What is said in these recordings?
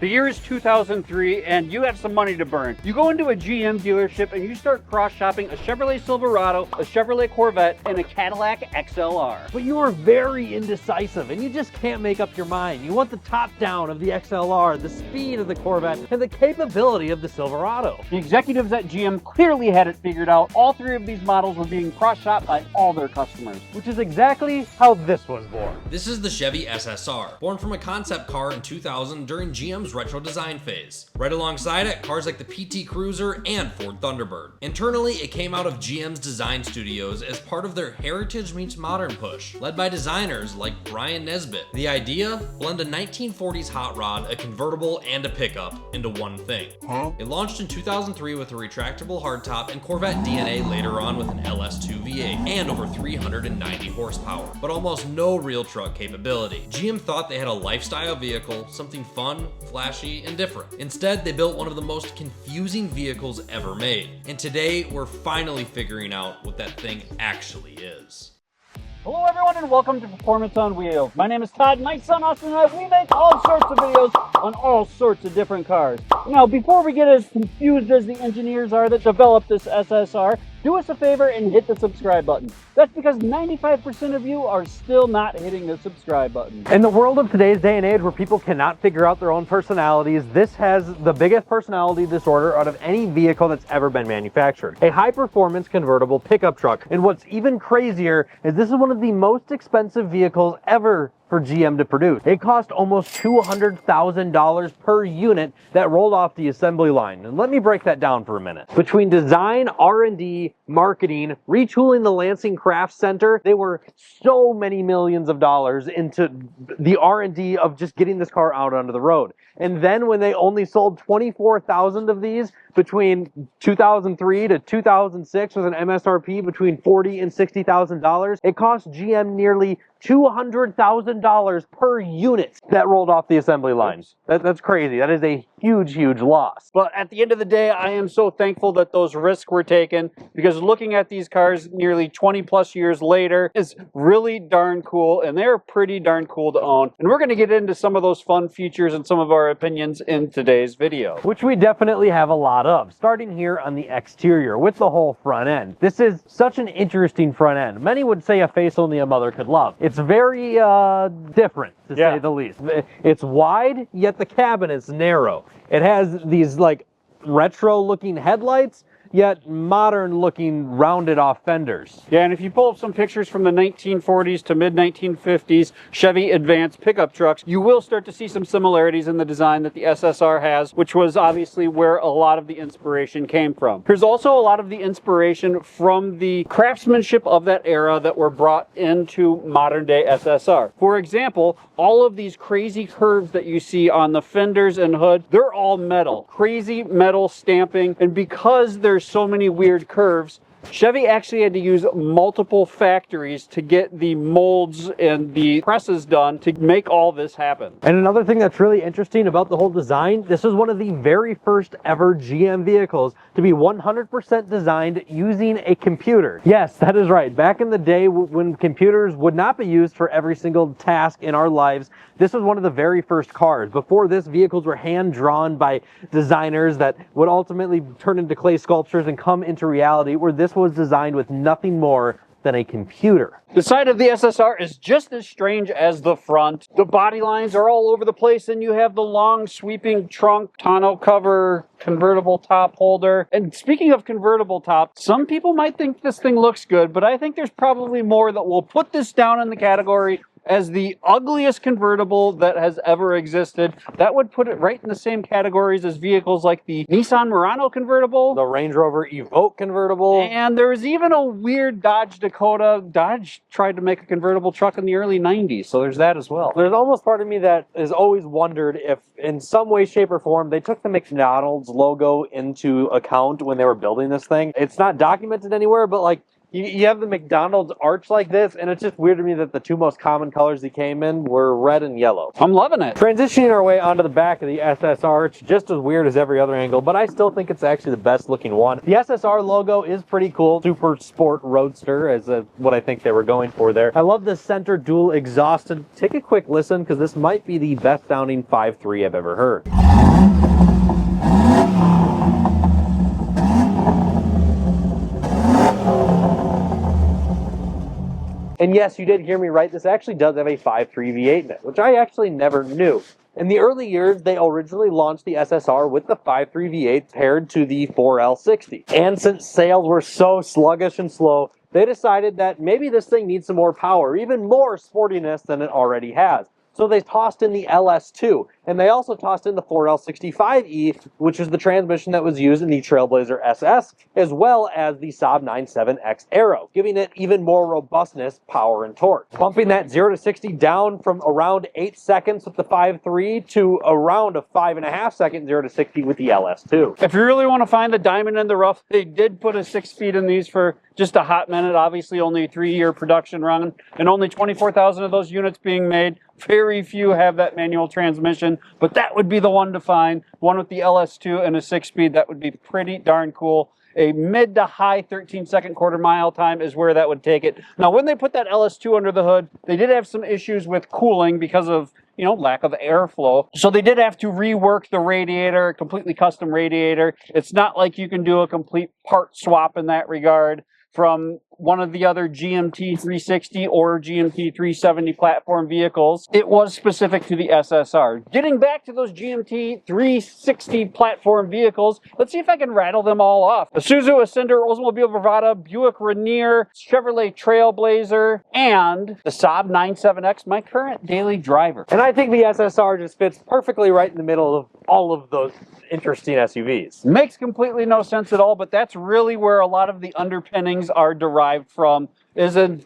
The year is 2003 and you have some money to burn. You go into a GM dealership and you start cross-shopping a Chevrolet Silverado, a Chevrolet Corvette, and a Cadillac XLR. But you are very indecisive and you just can't make up your mind. You want the top down of the XLR, the speed of the Corvette, and the capability of the Silverado. The executives at GM clearly had it figured out. All three of these models were being cross-shopped by all their customers. Which is exactly how this was born. This is the Chevy SSR, born from a concept car in 2000 during GM's retro design phase. Right alongside it, cars like the PT Cruiser and Ford Thunderbird. Internally, it came out of GM's design studios as part of their Heritage Meets Modern push, led by designers like Brian Nesbitt. The idea? Blend a 1940s hot rod, a convertible, and a pickup into one thing. It launched in 2003 with a retractable hardtop and Corvette DNA later on with an LS2 V8 and over 390 horsepower, but almost no real truck capability. GM thought they had a lifestyle vehicle, something fun, flashy, and different. Instead, they built one of the most confusing vehicles ever made. And today, we're finally figuring out what that thing actually is. Hello everyone and welcome to Performance on Wheels. My name is Todd, my son Austin and I, we make all sorts of videos on all sorts of different cars. Now, before we get as confused as the engineers are that developed this SSR, do us a favor and hit the subscribe button. That's because 95% of you are still not hitting the subscribe button. In the world of today's day and age where people cannot figure out their own personalities, this has the biggest personality disorder out of any vehicle that's ever been manufactured. A high-performance convertible pickup truck. And what's even crazier is this is one of the most expensive vehicles ever for GM to produce. It cost almost $200,000 per unit that rolled off the assembly line. And let me break that down for a minute. Between design, R&D, marketing, retooling the Lansing Craft Center, they were so many millions of dollars into the R&D of just getting this car out onto the road. And then when they only sold 24,000 of these between 2003 to 2006 with an MSRP between $40,000 and $60,000, it cost GM nearly $200,000 per unit that rolled off the assembly line. That's crazy. That is a huge, huge loss. But at the end of the day, I am so thankful that those risks were taken, because looking at these cars nearly 20 plus years later is really darn cool, and they're pretty darn cool to own. And we're going to get into some of those fun features and some of our opinions in today's video. Which we definitely have a lot of, starting here on the exterior with the whole front end. This is such an interesting front end. Many would say a face only a mother could love. It's very different, to say the least. It's wide, yet the cabin is narrow. It has these like retro looking headlights, yet modern looking rounded off fenders. Yeah, and if you pull up some pictures from the 1940s to mid 1950s Chevy Advance pickup trucks, you will start to see some similarities in the design that the SSR has, which was obviously where a lot of the inspiration came from. There's also a lot of the inspiration from the craftsmanship of that era that were brought into modern day SSR. For example, all of these crazy curves that you see on the fenders and hood, they're all metal. Crazy metal stamping, and because there's so many weird curves, Chevy actually had to use multiple factories to get the molds and the presses done to make all this happen. And another thing that's really interesting about the whole design, this is one of the very first ever GM vehicles to be 100% designed using a computer. Yes, that is right. Back in the day when computers would not be used for every single task in our lives, this was one of the very first cars. Before this, vehicles were hand-drawn by designers that would ultimately turn into clay sculptures and come into reality, where this was designed with nothing more than a computer. The side of the SSR is just as strange as the front. The body lines are all over the place, and you have the long sweeping trunk, tonneau cover, convertible top holder. And speaking of convertible top, some people might think this thing looks good, but I think there's probably more that will put this down in the category as the ugliest convertible that has ever existed. That would put it right in the same categories as vehicles like the Nissan Murano convertible, the Range Rover Evoque convertible, and there was even a weird Dodge Dakota. Dodge tried to make a convertible truck in the early 90s, so there's that as well. There's almost part of me that has always wondered if in some way, shape, or form they took the McDonald's logo into account when they were building this thing. It's not documented anywhere, but like, you have the McDonald's arch like this, and it's just weird to me that the two most common colors he came in were red and yellow. I'm loving it. Transitioning our way onto the back of the SSR, it's just as weird as every other angle, but I still think it's actually the best looking one. The SSR logo is pretty cool. Super Sport Roadster is what I think they were going for there. I love the center dual exhaust. And take a quick listen, because this might be the best sounding 5.3 I've ever heard. And yes, you did hear me right. This actually does have a 5.3 V8 in it, which I actually never knew. In the early years, they originally launched the SSR with the 5.3 V8 paired to the 4L60. And since sales were so sluggish and slow, they decided that maybe this thing needs some more power, even more sportiness than it already has. So they tossed in the LS2, and they also tossed in the 4L65E, which is the transmission that was used in the Trailblazer SS, as well as the Saab 97X Aero, giving it even more robustness, power, and torque. Bumping that 0 to 60 down from around 8 seconds with the 5.3 to around a 5.5 second 0 to 60 with the LS2. If you really want to find the diamond in the rough, they did put a 6-speed in these for just a hot minute. Obviously only a 3-year production run and only 24,000 of those units being made. Very few have that manual transmission, but that would be the one to find. One with the LS2 and a 6-speed, that would be pretty darn cool. A mid to high 13-second quarter-mile time is where that would take it. Now, when they put that LS2 under the hood, they did have some issues with cooling because of, you know, lack of airflow. So they did have to rework the radiator, completely custom radiator. It's not like you can do a complete part swap in that regard from one of the other GMT 360 or GMT 370 platform vehicles. It was specific to the SSR. Getting back to those GMT 360 platform vehicles, let's see if I can rattle them all off. Isuzu Ascender, Oldsmobile Bravada, Buick Rainier, Chevrolet Trailblazer, and the Saab 97X, my current daily driver. And I think the SSR just fits perfectly right in the middle of all of those interesting SUVs. Makes completely no sense at all, but that's really where a lot of the underpinnings are derived from, is a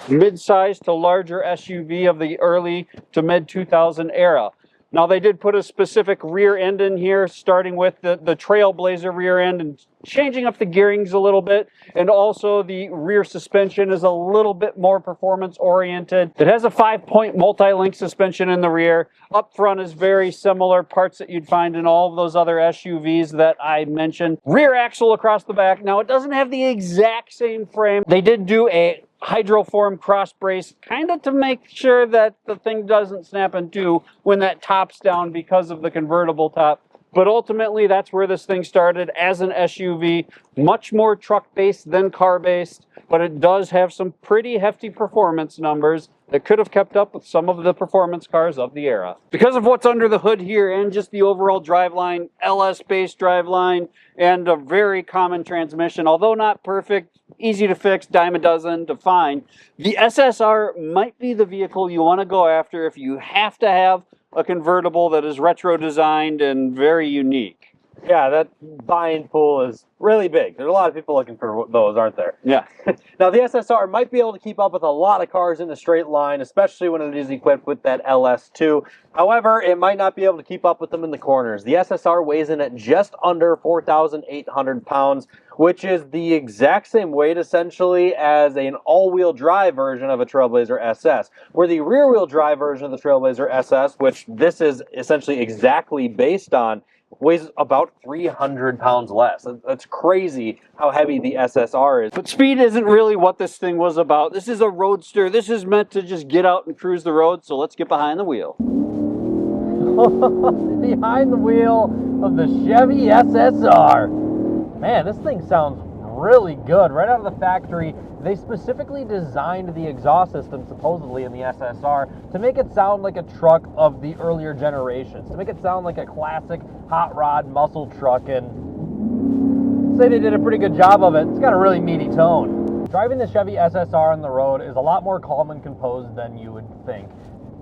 mid-size to larger SUV of the early to mid-2000 era. Now, they did put a specific rear end in here, starting with the Trailblazer rear end and changing up the gearings a little bit. And also the rear suspension is a little bit more performance oriented. It has a 5-point multi-link suspension in the rear. Up front is very similar parts that you'd find in all of those other SUVs that I mentioned. Rear axle across the back. Now, it doesn't have the exact same frame. They did do a hydroform cross brace, kind of to make sure that the thing doesn't snap in two when that top's down because of the convertible top. But ultimately, that's where this thing started as an SUV, much more truck-based than car-based, but it does have some pretty hefty performance numbers that could have kept up with some of the performance cars of the era. Because of what's under the hood here and just the overall driveline, LS-based driveline, and a very common transmission, although not perfect, easy to fix, dime a dozen to find, the SSR might be the vehicle you want to go after if you have to have a convertible that is retro designed and very unique. Yeah, that buying pool is really big. There's a lot of people looking for those, aren't there? Yeah. Now, the SSR might be able to keep up with a lot of cars in a straight line, especially when it is equipped with that LS2. However, it might not be able to keep up with them in the corners. The SSR weighs in at just under 4,800 pounds, which is the exact same weight, essentially, as an all-wheel drive version of a Trailblazer SS. Where the rear-wheel drive version of the Trailblazer SS, which this is essentially exactly based on, weighs about 300 pounds less. That's crazy how heavy the SSR is. But speed isn't really what this thing was about. This is a roadster. This is meant to just get out and cruise the road, so let's get behind the wheel. Behind the wheel of the Chevy SSR. Man, this thing sounds really good. Right out of the factory, they specifically designed the exhaust system, supposedly in the SSR, to make it sound like a truck of the earlier generations, to make it sound like a classic hot rod muscle truck, and say they did a pretty good job of it. It's got a really meaty tone. Driving the Chevy SSR on the road is a lot more calm and composed than you would think.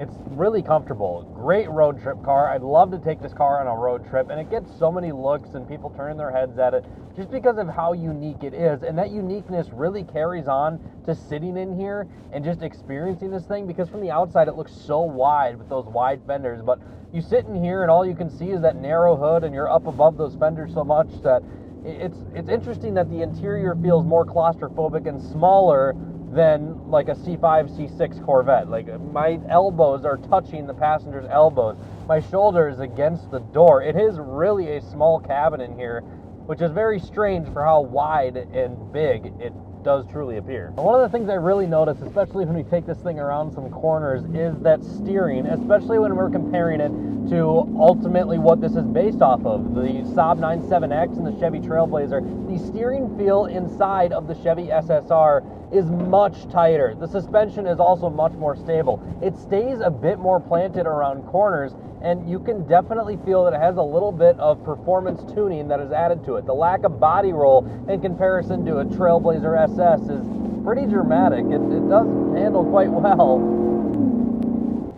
It's really comfortable. Great road trip car. I'd love to take this car on a road trip, and it gets so many looks and people turning their heads at it just because of how unique it is. And that uniqueness really carries on to sitting in here and just experiencing this thing, because from the outside it looks so wide with those wide fenders, but you sit in here and all you can see is that narrow hood, and you're up above those fenders so much that it's interesting that the interior feels more claustrophobic and smaller than like a C5, C6 Corvette. Like, my elbows are touching the passenger's elbows. My shoulder is against the door. It is really a small cabin in here, which is very strange for how wide and big it does truly appear. One of the things I really notice, especially when we take this thing around some corners, is that steering, especially when we're comparing it to ultimately what this is based off of, the Saab 97X and the Chevy Trailblazer. The steering feel inside of the Chevy SSR is much tighter. The suspension is also much more stable. It stays a bit more planted around corners, and you can definitely feel that it has a little bit of performance tuning that is added to it. The lack of body roll in comparison to a Trailblazer SS is pretty dramatic. It does handle quite well.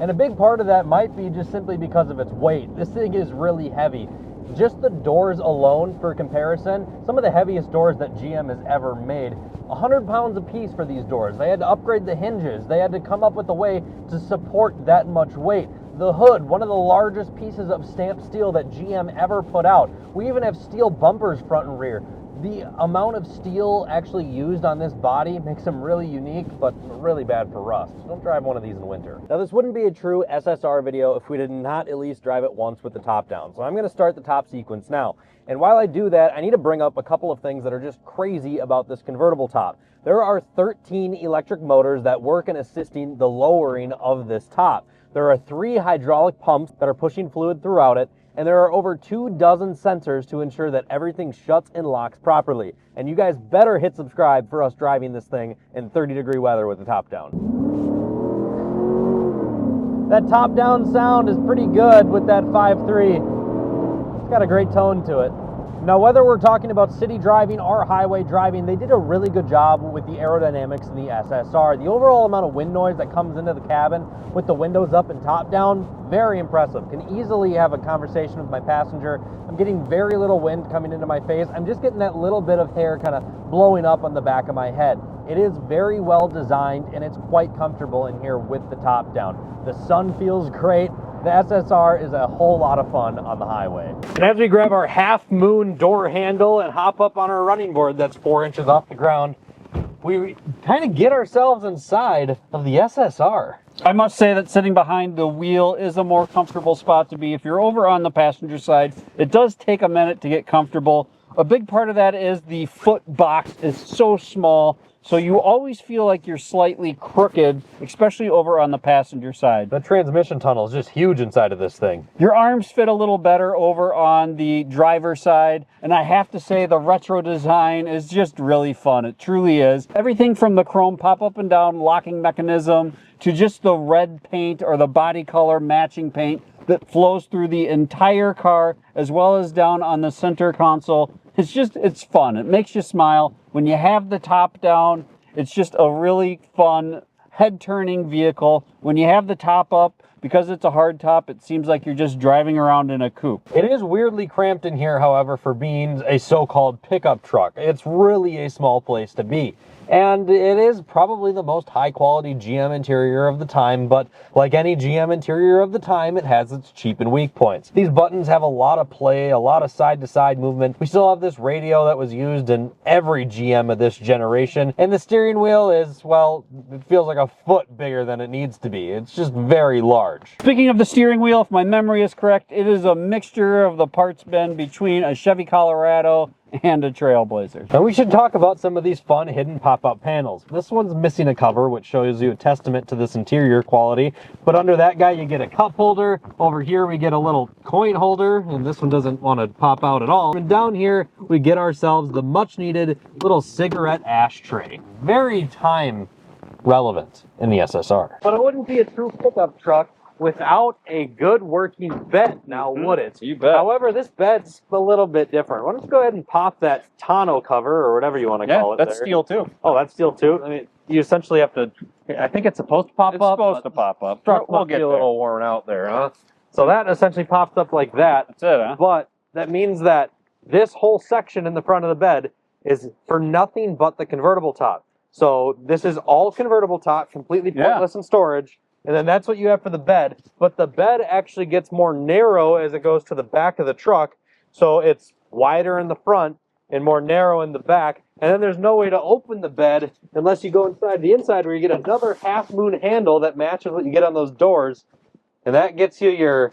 And a big part of that might be just simply because of its weight. This thing is really heavy. Just the doors alone, for comparison, some of the heaviest doors that GM has ever made, 100 pounds a piece for these doors. They had to upgrade the hinges. They had to come up with a way to support that much weight. The hood, one of the largest pieces of stamped steel that GM ever put out. We even have steel bumpers front and rear. The amount of steel actually used on this body makes them really unique, but really bad for rust. Don't drive one of these in winter. Now, this wouldn't be a true SSR video if we did not at least drive it once with the top down. So I'm going to start the top sequence now. And while I do that, I need to bring up a couple of things that are just crazy about this convertible top. There are 13 electric motors that work in assisting the lowering of this top. There are 3 hydraulic pumps that are pushing fluid throughout it, and there are over 24 sensors to ensure that everything shuts and locks properly. And you guys better hit subscribe for us driving this thing in 30-degree weather with the top down. That top down sound is pretty good with that 5.3. It's got a great tone to it. Now, whether we're talking about city driving or highway driving, they did a really good job with the aerodynamics in the SSR. The overall amount of wind noise that comes into the cabin with the windows up and top down, very impressive. Can easily have a conversation with my passenger. I'm getting very little wind coming into my face. I'm just getting that little bit of hair kind of blowing up on the back of my head. It is very well designed, and it's quite comfortable in here with the top down. The sun feels great. The SSR is a whole lot of fun on the highway. And as we grab our half moon door handle and hop up on our running board that's 4 inches off the ground, we kind of get ourselves inside of the SSR. I must say that sitting behind the wheel is a more comfortable spot to be. If you're over on the passenger side, it does take a minute to get comfortable. A big part of that is the foot box is so small, so you always feel like you're slightly crooked, especially over on the passenger side. The transmission tunnel is just huge inside of this thing. Your arms fit a little better over on the driver's side, and I have to say the retro design is just really fun. It truly is. Everything from the chrome pop up and down locking mechanism to just the red paint or the body color matching paint that flows through the entire car, as well as down on the center console. It's fun. It makes you smile. When you have the top down, it's just a really fun head-turning vehicle. When you have the top up, because it's a hard top, it seems like you're just driving around in a coupe. It is weirdly cramped in here, however, for being a so-called pickup truck. It's really a small place to be. And it is probably the most high-quality GM interior of the time, but like any GM interior of the time, it has its cheap and weak points. These buttons have a lot of play, a lot of side-to-side movement. We still have this radio that was used in every GM of this generation, and the steering wheel is, well, it feels like a foot bigger than it needs to be. It's just very large. Speaking of the steering wheel, if my memory is correct, it is a mixture of the parts bin between a Chevy Colorado and a Trailblazer. Now we should talk about some of these fun hidden pop-up panels. This one's missing a cover, which shows you a testament to this interior quality. But under that guy, you get a cup holder. Over here, we get a little coin holder, and this one doesn't want to pop out at all. And down here, we get ourselves the much-needed little cigarette ashtray. Very time relevant in the SSR. But it wouldn't be a true pickup truck without a good working bed, now would it? You bet. However, this bed's a little bit different. Why don't you go ahead and pop that tonneau cover, or whatever you want to call it. That's there. steel too. Oh, that's steel too? I mean, you essentially have to, I think it's supposed to pop up. It's supposed to pop up. Truck We'll must get be a there. little worn out there, huh? So that essentially pops up like that. That's it, huh? But that means that this whole section in the front of the bed is for nothing but the convertible top. So this is all convertible top, completely pointless in storage. And then that's what you have for the bed. But the bed actually gets more narrow as it goes to the back of the truck. So it's wider in the front and more narrow in the back. And then there's no way to open the bed unless you go inside the inside, where you get another half moon handle that matches what you get on those doors. And that gets you your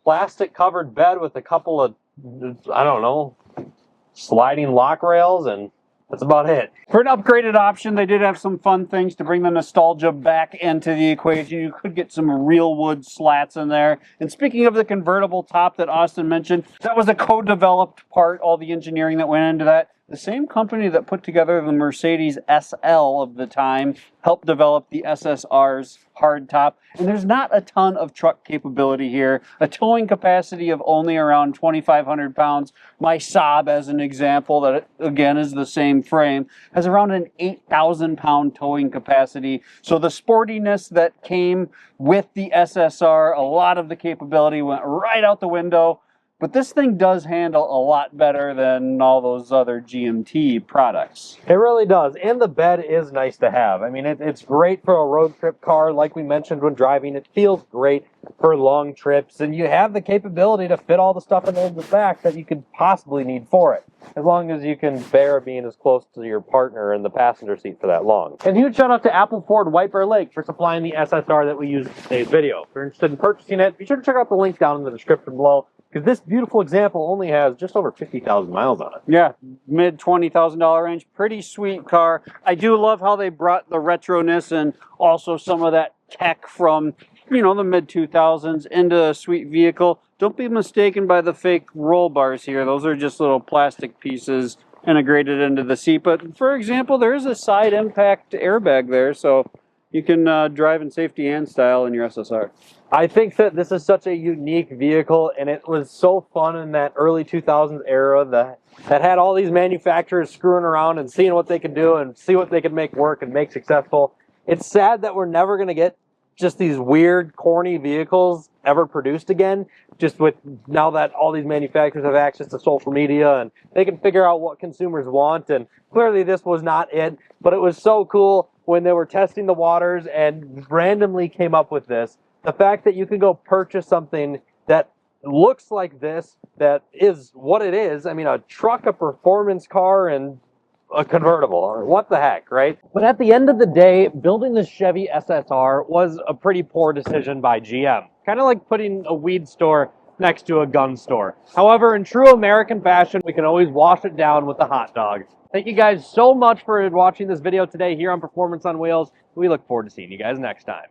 plastic covered bed with a couple of, I don't know, sliding lock rails and That's about it. For an upgraded option, they did have some fun things to bring the nostalgia back into the equation. You could get some real wood slats in there. And speaking of the convertible top that Austin mentioned, that was a co-developed part, all the engineering that went into that. The same company that put together the Mercedes SL of the time helped develop the SSR's hardtop. And there's not a ton of truck capability here. A towing capacity of only around 2,500 pounds. My Saab, as an example, that again is the same frame, has around an 8,000 pound towing capacity. So the sportiness that came with the SSR, a lot of the capability went right out the window. But this thing does handle a lot better than all those other GMT products. It really does. And the bed is nice to have. I mean, it's great for a road trip car. Like we mentioned when driving, it feels great for long trips. And you have the capability to fit all the stuff in the back that you could possibly need for it, as long as you can bear being as close to your partner in the passenger seat for that long. And huge shout out to Apple Ford Wiper Lake for supplying the SSR that we used in today's video. If you're interested in purchasing it, be sure to check out the link down in the description below, because this beautiful example only has just over 50,000 miles on it. Yeah, mid $20,000 range. Pretty sweet car. I do love how they brought the retroness and also some of that tech from, you know, the mid 2000s into a sweet vehicle. Don't be mistaken by the fake roll bars here. Those are just little plastic pieces integrated into the seat. But for example, there is a side impact airbag there, so you can drive in safety and style in your SSR. I think that this is such a unique vehicle, and it was so fun in that early 2000s era that had all these manufacturers screwing around and seeing what they could do and see what they could make work and make successful. It's sad that we're never going to get just these weird, corny vehicles ever produced again, just with now that all these manufacturers have access to social media and they can figure out what consumers want. And clearly this was not it, but it was so cool when they were testing the waters and randomly came up with this. The fact that you can go purchase something that looks like this, that is what it is. I mean, a truck, a performance car, and a convertible, or what the heck, right? But at the end of the day, building the Chevy SSR was a pretty poor decision by GM. Kind of like putting a weed store next to a gun store. However, in true American fashion, we can always wash it down with a hot dog. Thank you guys so much for watching this video today here on Performance on Wheels. We look forward to seeing you guys next time.